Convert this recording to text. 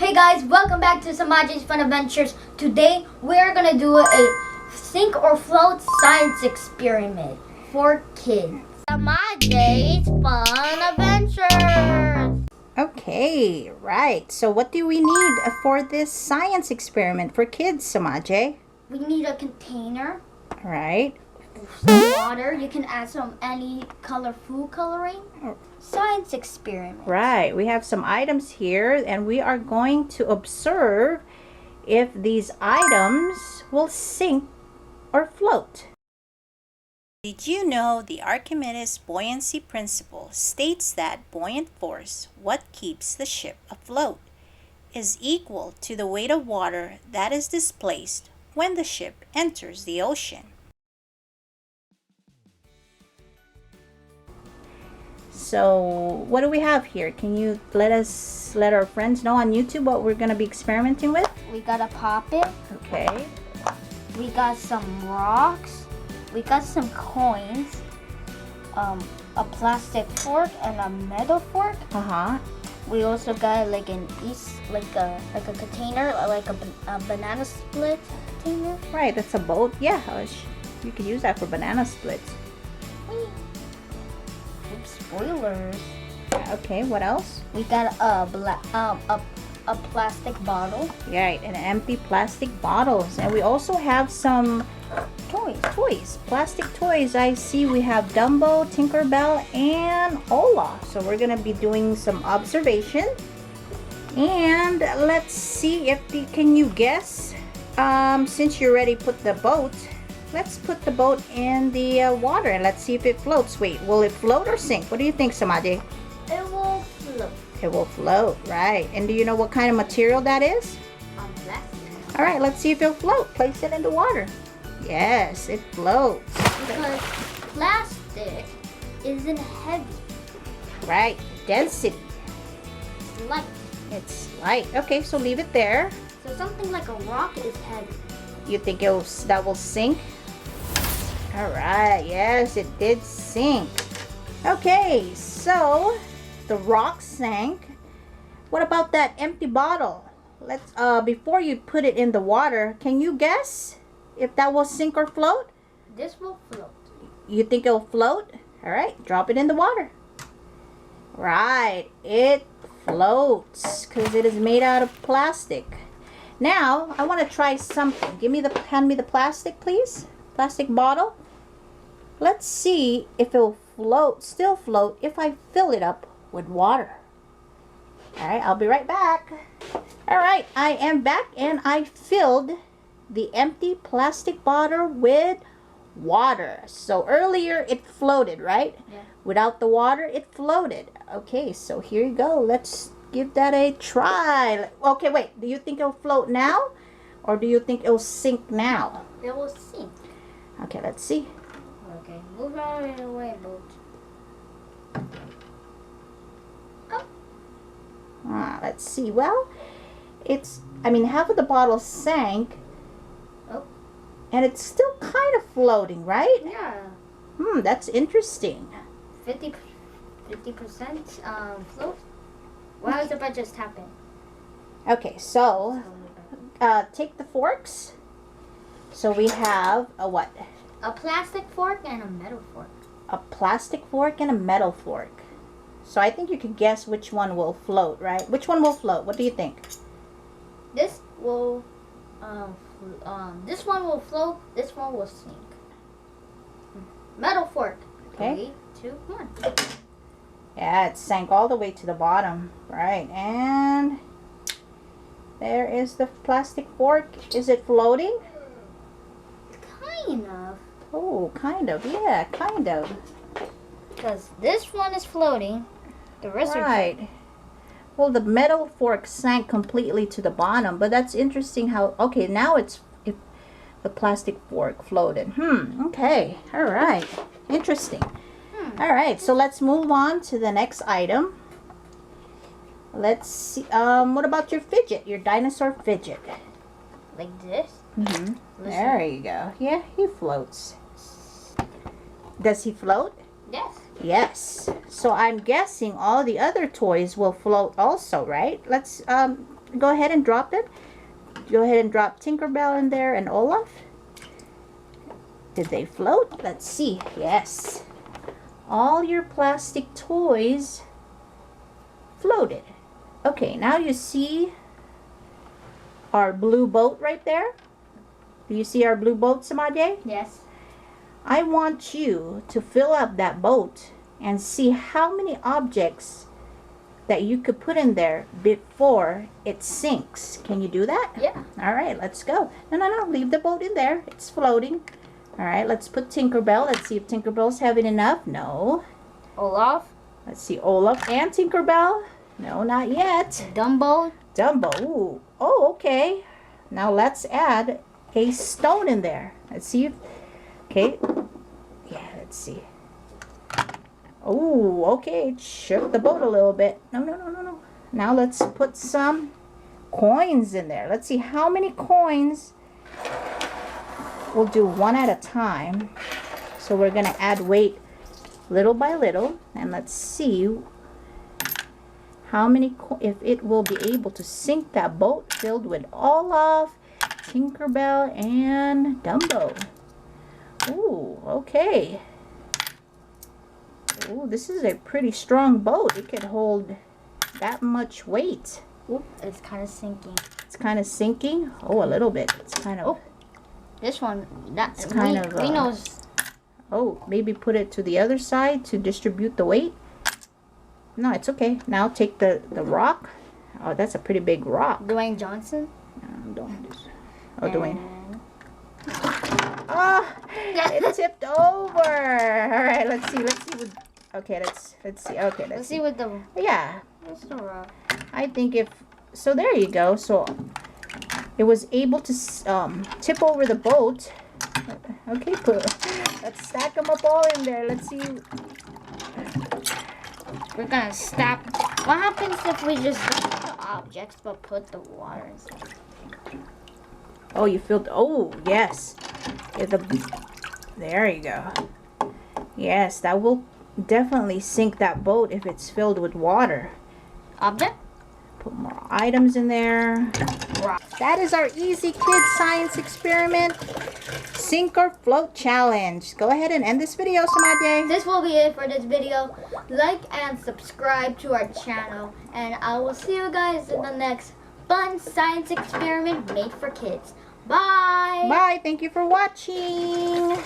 Hey guys, welcome back to Samaji's Fun Adventures. Today we're gonna do a sink or float science experiment for kids. Samaji's Fun Adventures. Okay, right. So what do we need for this science experiment for kids, Samaje? We need a container, All right. some water. You can add some any color food coloring. Science experiment. Right. We have some items here and we are going to observe if these items will sink or float. Did you know the Archimedes buoyancy principle states that buoyant force, what keeps the ship afloat, is equal to the weight of water that is displaced when the ship enters the ocean. So what do we have here? Can you let our friends know on YouTube what we're going to be experimenting with? We gotta pop it. Okay. We got some rocks. We got some coins. A plastic fork and a metal fork. We also got like a container, like a banana split container. Right, that's a boat. Yeah, you could use that for banana splits. Spoilers. Okay, what else? We got a plastic bottle. Right, and empty plastic bottles. And we also have some toys, plastic toys. I see we have Dumbo, Tinkerbell, and Olaf. So we're gonna be doing some observation. And let's see if can you guess? Since you already put the boat, let's put the boat in the water and let's see if it floats. Wait, will it float or sink? What do you think, Samaji? It will float. It will float, right. And do you know what kind of material that is? Plastic. All right, let's see if it'll float. Place it in the water. Yes, it floats. Because plastic isn't heavy. Right, density. It's light. It's light. Okay, so leave it there. So something like a rock is heavy. You think that will sink? All right, yes, it did sink. Okay, so the rock sank. What about that empty bottle? Let's before you put it in the water, can you guess if that will sink or float? This will float. You think it'll float? All right, drop it in the water. Right, it floats because it is made out of plastic. Now, I want to try something. Hand me the plastic, please. Plastic bottle. Let's see if it'll still float if I fill it up with water. All right, I'll be right back. All right, I am back and I filled the empty plastic bottle with water. So earlier it floated, right? Yeah. Without the water, it floated. Okay, so here you go. Let's give that a try. Okay, wait. Do you think it'll float now? Or do you think it'll sink now? It will sink. Okay, let's see. Okay, move out of the way, boat. Oh. Let's see. Well, half of the bottle sank. Oh. And it's still kind of floating, right? Yeah. That's interesting. 50% float. Why is it just happen? Okay, so take the forks. So we have a what? A plastic fork and a metal fork. A plastic fork and a metal fork. So I think you can guess which one will float, right? Which one will float? What do you think? This will, this one will float. This one will sink. Metal fork. Okay. 3, 2, 1. Yeah, it sank all the way to the bottom. Right, and there is the plastic fork. Is it floating? Kind of. Oh, kind of. Yeah, kind of. Because this one is floating. The rest are right. Well, the metal fork sank completely to the bottom, but that's interesting how, okay, now if the plastic fork floated. Okay. All right. Interesting. All right, so let's move on to the next item. Let's see. What about your fidget, your dinosaur fidget? Like this? There you go. Yeah, he floats. Does he float? Yes. Yes. So I'm guessing all the other toys will float also, right? Let's go ahead and drop it. Go ahead and drop Tinkerbell in there and Olaf. Did they float? Let's see. Yes. All your plastic toys floated. Okay, now you see our blue boat right there. Do you see our blue boat, Samaje? Yes. I want you to fill up that boat and see how many objects that you could put in there before it sinks. Can you do that? Yeah. All right, let's go. No, leave the boat in there. It's floating. All right, let's put Tinkerbell. Let's see if Tinkerbell's having enough. No. Olaf. Let's see, Olaf and Tinkerbell. No, not yet. Dumbo. Dumbo. Ooh. Oh, okay. Now let's add a stone in there. Let's see if, okay. Yeah, let's see. Oh, okay. It shook the boat a little bit. No. Now let's put some coins in there. Let's see how many coins. We'll do one at a time. So we're going to add weight little by little. And let's see how many, if it will be able to sink that boat filled with Olaf, Tinkerbell, and Dumbo. Ooh, okay. Ooh, this is a pretty strong boat. It could hold that much weight. Oop, it's kind of sinking. It's kind of sinking. Oh, a little bit. It's kind of. Oh, this one. That's kind of. Reno's. Oh, maybe put it to the other side to distribute the weight. No, it's okay. Now take the rock. Oh, that's a pretty big rock. Dwayne Johnson. No, don't do. Oh, Dwayne. Oh, it tipped over. All right, let's see. What, okay, let's see. Okay, let's see what the. Yeah. What's the rock? I think if so, there you go. So it was able to tip over the boat. Okay, cool. Let's stack them up all in there. Let's see. We're gonna stack. What happens if we just stack the objects but put the water inside? Oh, you filled. Oh, yes. There you go. Yes, that will definitely sink that boat if it's filled with water. Object? Put more items in there. That is our easy kids science experiment. Sink or float challenge. Go ahead and end this video, Samaje. This will be it for this video. Like and subscribe to our channel. And I will see you guys in the next fun science experiment made for kids. Bye! Bye. Thank you for watching.